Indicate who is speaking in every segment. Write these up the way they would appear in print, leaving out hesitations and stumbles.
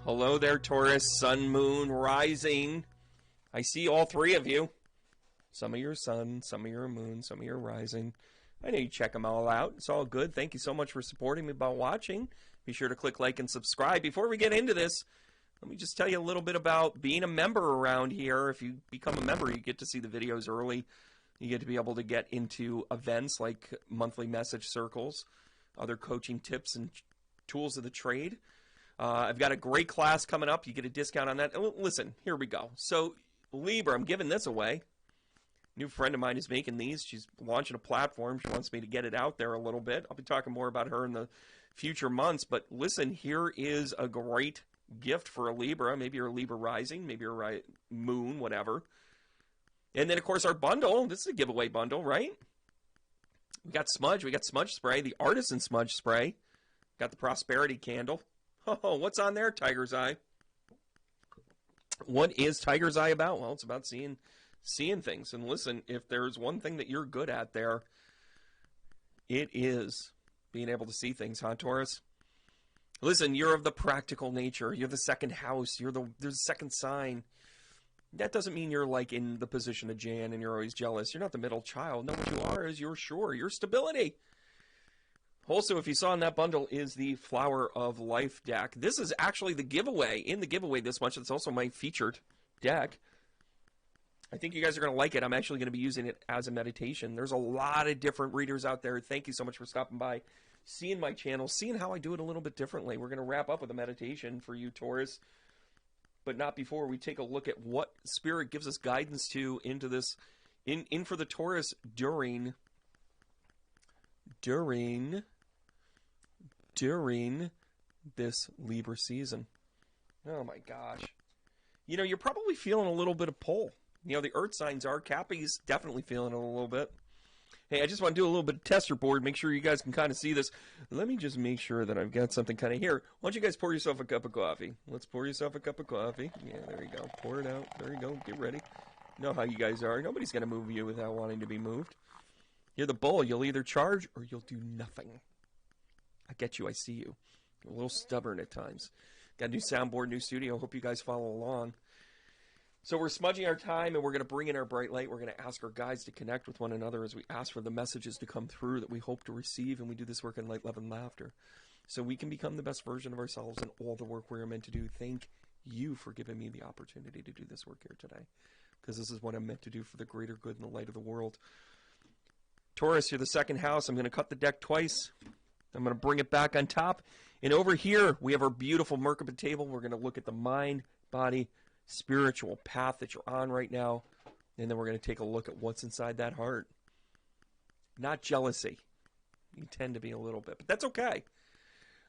Speaker 1: Hello there, Taurus Sun Moon Rising. I see all three of you. Some of your sun, some of your moon, some of your rising. I know you check them all out. It's all good. Thank you so much for supporting me by watching. Be sure to click like and subscribe. Before we get into this, let me just tell you a little bit about being a member around here. If you become a member, you get to see the videos early. You get to be able to get into events like monthly message circles, other coaching tips and tools of the trade. I've got a great class coming up. You get a discount on that. Listen, here we go. So, Libra, I'm giving this away. New friend of mine is making these. She's launching a platform. She wants me to get it out there a little bit. I'll be talking more about her in the future months. But listen, here is a great gift for a Libra. Maybe you're a Libra rising. Maybe you're a moon, whatever. And then, of course, our bundle. This is a giveaway bundle, right? We got smudge. We got smudge spray, the artisan smudge spray. Got the prosperity candle. Oh, what's on there? Tiger's Eye. What is Tiger's Eye about? Well, it's about seeing things. And listen, if there's one thing that you're good at there, it is being able to see things, huh, Taurus? Listen, you're of the practical nature. You're the second house. You're the second sign. That doesn't mean you're like in the position of Jan and you're always jealous. You're not the middle child. No, what you are is you're sure. Your stability. Also, if you saw in that bundle is the Flower of Life deck. This is actually the giveaway. In the giveaway this much, it's also my featured deck. I think you guys are going to like it. I'm actually going to be using it as a meditation. There's a lot of different readers out there. Thank you so much for stopping by, seeing my channel, seeing how I do it a little bit differently. We're going to wrap up with a meditation for you, Taurus, but not before we take a look at what Spirit gives us guidance to into this, in for the Taurus during this Libra season. Oh my gosh. You know, you're probably feeling a little bit of pull. You know, the earth signs are. Cappy's definitely feeling it a little bit. Hey, I just want to do a little bit of tester board, make sure you guys can kind of see this. Let me just make sure that I've got something kind of here. Why don't you guys pour yourself a cup of coffee? Let's pour yourself a cup of coffee. Yeah, there you go. Pour it out. There you go. Get ready. You know how you guys are. Nobody's going to move you without wanting to be moved. You're the bull. You'll either charge or you'll do nothing. I get you. I see you. You're a little stubborn at times. Got a new soundboard, new studio. Hope you guys follow along. So we're smudging our time, and we're going to bring in our bright light. We're going to ask our guides to connect with one another as we ask for the messages to come through that we hope to receive, and we do this work in light, love, and laughter. So we can become the best version of ourselves in all the work we're meant to do. Thank you for giving me the opportunity to do this work here today, because this is what I'm meant to do for the greater good and the light of the world. Taurus, you're the second house. I'm going to cut the deck twice. I'm going to bring it back on top. And over here, we have our beautiful Merkaba table. We're going to look at the mind, body, spiritual path that you're on right now. And then we're going to take a look at what's inside that heart. Not jealousy. You tend to be a little bit, but that's okay.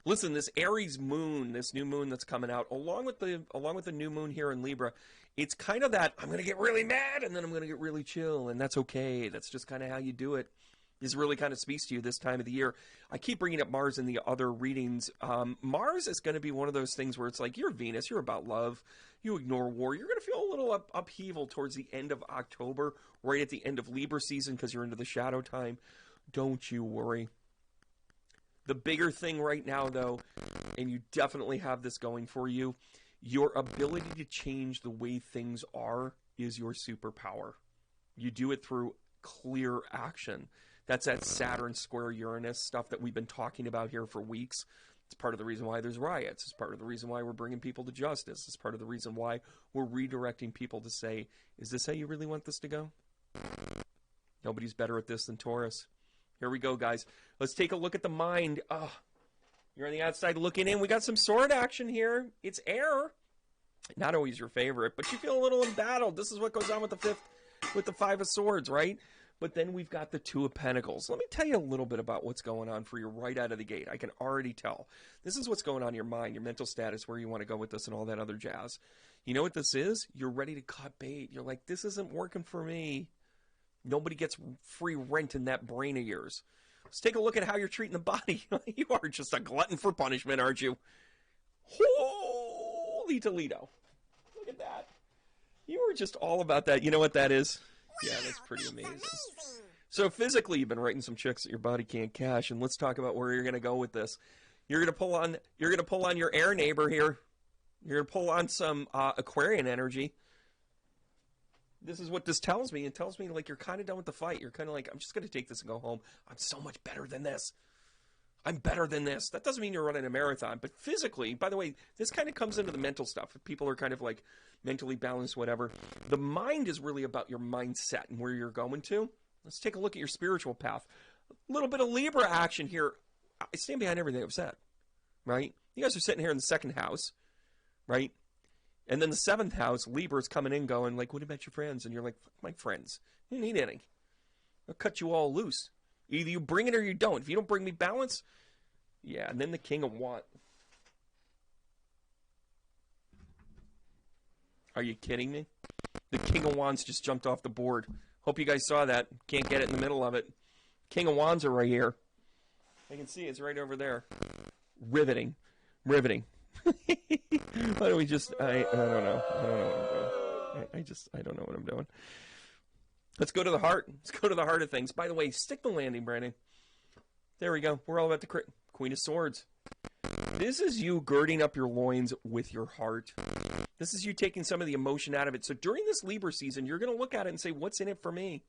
Speaker 1: Listen, this Aries moon, this new moon that's coming out, along with the new moon here in Libra, it's kind of that I'm going to get really mad and then I'm going to get really chill, and that's okay. That's just kind of how you do it. This really kind of speaks to you this time of the year. I keep bringing up Mars in the other readings. Mars is going to be one of those things where it's like, you're Venus, you're about love, you ignore war. You're going to feel a little upheaval towards the end of October, right at the end of Libra season, because you're into the shadow time. Don't you worry. The bigger thing right now, though, and you definitely have this going for you, your ability to change the way things are is your superpower. You do it through clear action. That's that Saturn square Uranus stuff that we've been talking about here for weeks. It's part of the reason why there's riots. It's part of the reason why we're bringing people to justice. It's part of the reason why we're redirecting people to say, is this how you really want this to go? Nobody's better at this than Taurus. Here we go, guys. Let's take a look at the mind. You're on the outside looking in. We got some sword action here. It's air. Not always your favorite, but you feel a little embattled. This is what goes on with the Five of Swords, right? But then we've got the Two of Pentacles. Let me tell you a little bit about what's going on for you right out of the gate. I can already tell. This is what's going on in your mind, your mental status, where you want to go with this and all that other jazz. You know what this is? You're ready to cut bait. You're like, this isn't working for me. Nobody gets free rent in that brain of yours. Let's take a look at how you're treating the body. You are just a glutton for punishment, aren't you? Holy Toledo. Look at that. You were just all about that. You know what that is? Yeah, that's pretty amazing. So physically, you've been writing some checks that your body can't cash, and let's talk about where you're going to go with this. You're going to pull on your air neighbor here. You're going to pull on some Aquarian energy. This is what this tells me. It tells me like you're kind of done with the fight. You're kind of like, I'm just going to take this and go home. I'm so much better than this. I'm better than this. That doesn't mean you're running a marathon. But physically, by the way, this kind of comes into the mental stuff. If people are kind of like mentally balanced, whatever. The mind is really about your mindset and where you're going to. Let's take a look at your spiritual path. A little bit of Libra action here. I stand behind everything I've said, right? You guys are sitting here in the second house, right? And then the seventh house, Libra's coming in going like, what about your friends? And you're like, fuck my friends. You don't need any. I'll cut you all loose. Either you bring it or you don't. If you don't bring me balance, yeah. And then the King of Wands. Are you kidding me? The King of Wands just jumped off the board. Hope you guys saw that. Can't get it in the middle of it. King of Wands are right here. I can see it's right over there. Riveting. Riveting. Why don't we just... I don't know. I don't know what I'm doing. I don't know what I'm doing. Let's go to the heart. Let's go to the heart of things. By the way, stick the landing, Brandon. There we go. We're all about the Queen of Swords. This is you girding up your loins with your heart. This is you taking some of the emotion out of it. So during this Libra season, you're going to look at it and say, what's in it for me?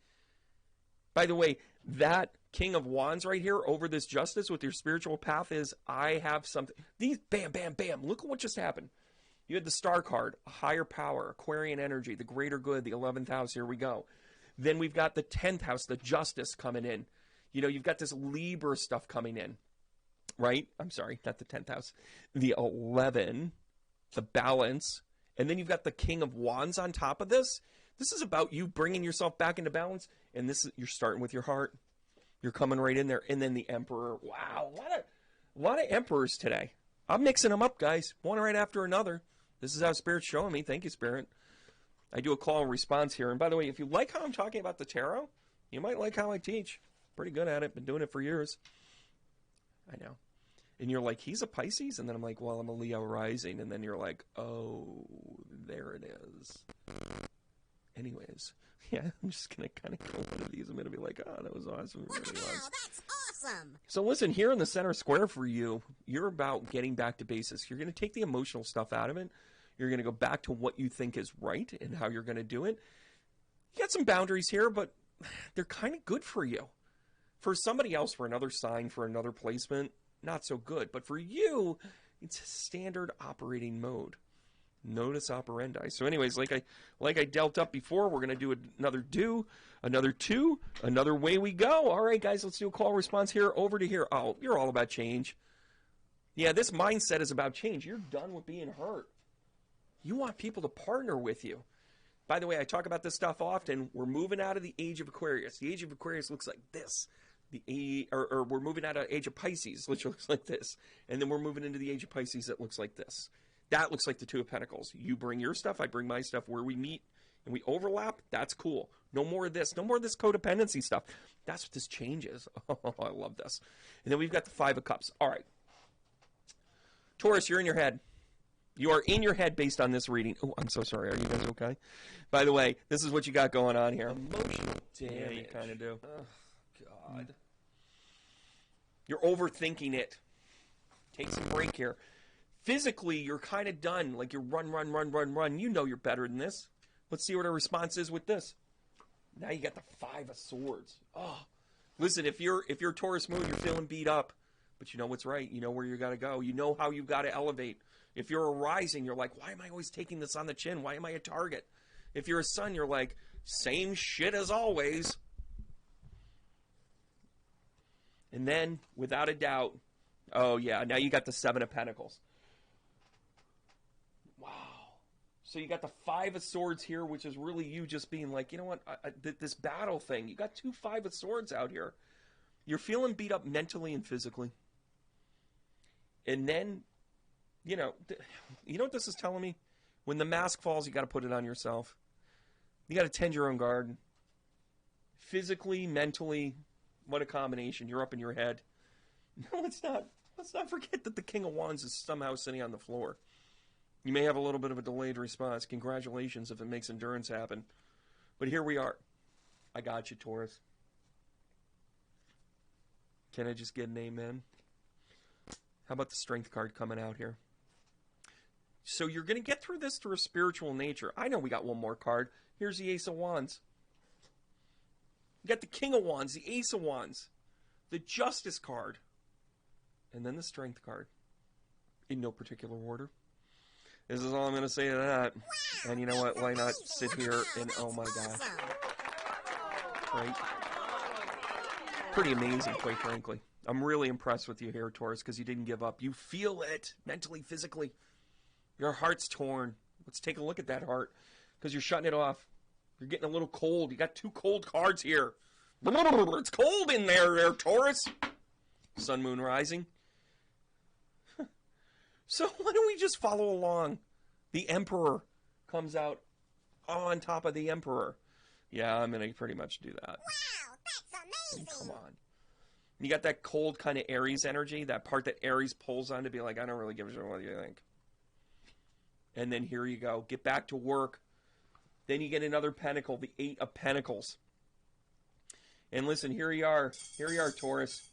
Speaker 1: By the way, that King of Wands right here over this justice with your spiritual path is, I have something. These, bam, bam, bam. Look at what just happened. You had the star card, a higher power, Aquarian energy, the greater good, the 11th house. Here we go. Then we've got the 10th house, the justice coming in. You know, you've got this Libra stuff coming in, right? I'm sorry, not the 10th house. The 11, the balance, and then you've got the King of Wands on top of this. This is about you bringing yourself back into balance, and this is, you're starting with your heart. You're coming right in there, and then the Emperor. Wow, a lot of Emperors today. I'm mixing them up, guys, one right after another. This is how Spirit's showing me. Thank you, Spirit. I do a call and response here. And by the way, if you like how I'm talking about the tarot, you might like how I teach. Pretty good at it. Been doing it for years. I know. And you're like, he's a Pisces? And then I'm like, well, I'm a Leo rising. And then you're like, oh, there it is. Anyways, yeah, I'm just going to kind of go one of these. I'm going to be like, oh, that was awesome.
Speaker 2: Wow, that's awesome.
Speaker 1: So listen, here in the center square for you, you're about getting back to basics. You're going to take the emotional stuff out of it. You're going to go back to what you think is right and how you're going to do it. You got some boundaries here, but they're kind of good for you. For somebody else, for another sign, for another placement, not so good. But for you, it's a standard operating mode. Modus operandi. So anyways, like I dealt up before, we're going to do another two, another way we go. All right, guys, let's do a call response here, over to here. Oh, you're all about change. Yeah, this mindset is about change. You're done with being hurt. You want people to partner with you. By the way, I talk about this stuff often. We're moving out of the age of Aquarius. The age of Aquarius looks like this. Or we're moving out of age of Pisces, which looks like this. And then we're moving into the age of Pisces that looks like this. That looks like the Two of Pentacles. You bring your stuff, I bring my stuff. Where we meet and we overlap, that's cool. No more of this. No more of this codependency stuff. That's what this changes. Oh, I love this. And then we've got the Five of Cups. All right. Taurus, you're in your head. You are in your head based on this reading. Oh, I'm so sorry. Are you guys okay? By the way, this is what you got going on here. Emotional damage. Yeah, you kind of do. Oh, God. You're overthinking it. Take some break here. Physically, you're kind of done. Like you're run. You know you're better than this. Let's see what our response is with this. Now you got the Five of Swords. Oh, listen, if you're Taurus Moon, you're feeling beat up. But you know what's right. You know where you got to go. You know how you got to elevate. If you're a rising, you're like, why am I always taking this on the chin? Why am I a target? If you're a sun, you're like, same shit as always. And then, without a doubt, oh yeah, now you got the Seven of Pentacles. Wow. So you got the Five of Swords here, which is really you just being like, you know what, this battle thing. You got two Five of Swords out here. You're feeling beat up mentally and physically. And then, you know what this is telling me? When the mask falls, you got to put it on yourself. You got to tend your own garden. Physically, mentally, what a combination. You're up in your head. No, let's not forget that the King of Wands is somehow sitting on the floor. You may have a little bit of a delayed response. Congratulations if it makes endurance happen. But here we are. I got you, Taurus. Can I just get an amen? How about the Strength card coming out here? So you're going to get through this through a spiritual nature. I know we got one more card. Here's the Ace of Wands. You got the King of Wands, the Ace of Wands, the Justice card, and then the Strength card. In no particular order. This is all I'm going to say to that. And you know what? Why not sit here and, oh my gosh. Right? Pretty amazing, quite frankly. I'm really impressed with you here, Taurus, because you didn't give up. You feel it, mentally, physically. Your heart's torn. Let's take a look at that heart, because you're shutting it off. You're getting a little cold. You got two cold cards here. It's cold in there, Taurus. Sun Moon Rising. So why don't we just follow along? The Emperor comes out on top of the Emperor. Yeah, I'm going to pretty much do that.
Speaker 2: Wow, that's amazing.
Speaker 1: Come on. You got that cold kind of Aries energy, that part that Aries pulls on to be like, I don't really give a shit what you think. And then here you go. Get back to work. Then you get another pentacle, the Eight of Pentacles. And listen, here you are. Here you are, Taurus.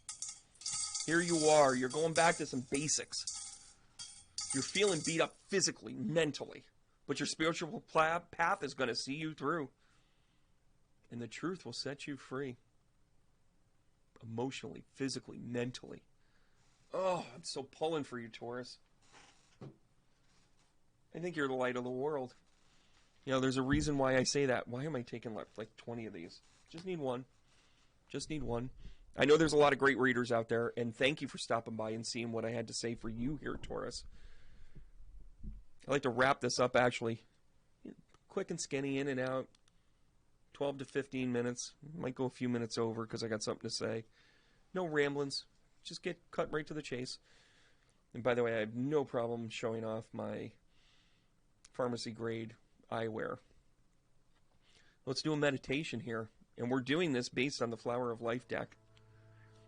Speaker 1: Here you are. You're going back to some basics. You're feeling beat up physically, mentally. But your spiritual path is going to see you through. And the truth will set you free. Emotionally, physically, mentally. Oh, I'm so pulling for you, Taurus. I think you're the light of the world. You know, there's a reason why I say that. Why am I taking like 20 of these? Just need one. Just need one. I know there's a lot of great readers out there, and thank you for stopping by and seeing what I had to say for you here, Taurus. I'd like to wrap this up, actually. Quick and skinny, in and out. 12 to 15 minutes. Might go a few minutes over because I got something to say. No ramblings. Just get cut right to the chase. And by the way, I have no problem showing off my pharmacy grade eyewear. Let's do a meditation here. And we're doing this based on the Flower of Life deck.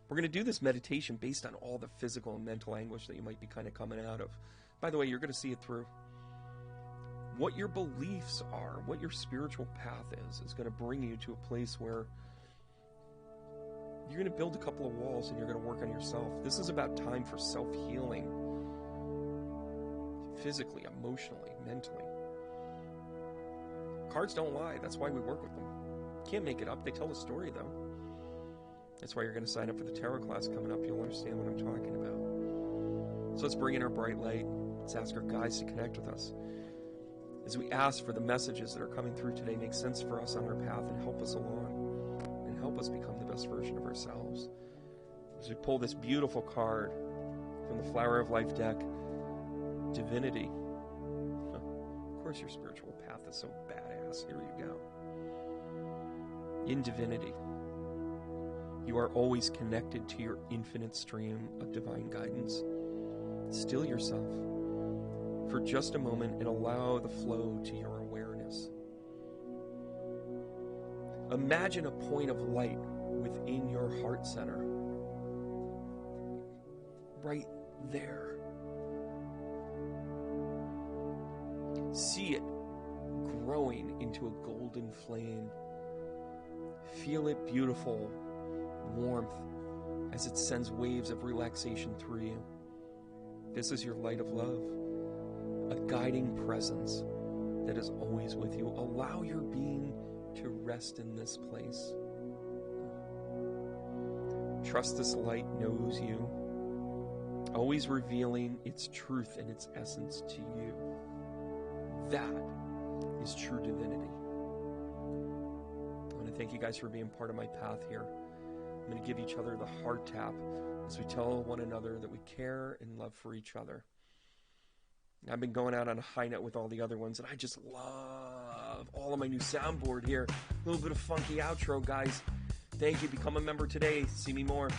Speaker 1: We're going to do this meditation based on all the physical and mental anguish that you might be kind of coming out of. By the way, you're going to see it through. What your beliefs are, what your spiritual path is going to bring you to a place where you're going to build a couple of walls and you're going to work on yourself. This is about time for self-healing. Physically, emotionally, mentally. Cards don't lie. That's why we work with them. Can't make it up. They tell a story, though. That's why you're going to sign up for the tarot class coming up. You'll understand what I'm talking about. So let's bring in our bright light. Let's ask our guides to connect with us. As we ask for the messages that are coming through today, make sense for us on our path and help us along. And help us become the best version of ourselves. As we pull this beautiful card from the Flower of Life deck, Divinity. Of course your spiritual path is so badass. Here you go. In Divinity, you are always connected to your infinite stream of divine guidance. Still yourself for just a moment and allow the flow to your awareness. Imagine a point of light within your heart center. Right there. See it growing into a golden flame. Feel it beautiful warmth as it sends waves of relaxation through you. This is your light of love, a guiding presence that is always with you. Allow your being to rest in this place. Trust this light knows you, always revealing its truth and its essence to you. That is true divinity. I want to thank you guys for being part of my path here. I'm going to give each other the heart tap as we tell one another that we care and love for each other. I've been going out on a high note with all the other ones, and I just love all of my new soundboard here. A little bit of funky outro, guys. Thank you. Become a member today. See me more.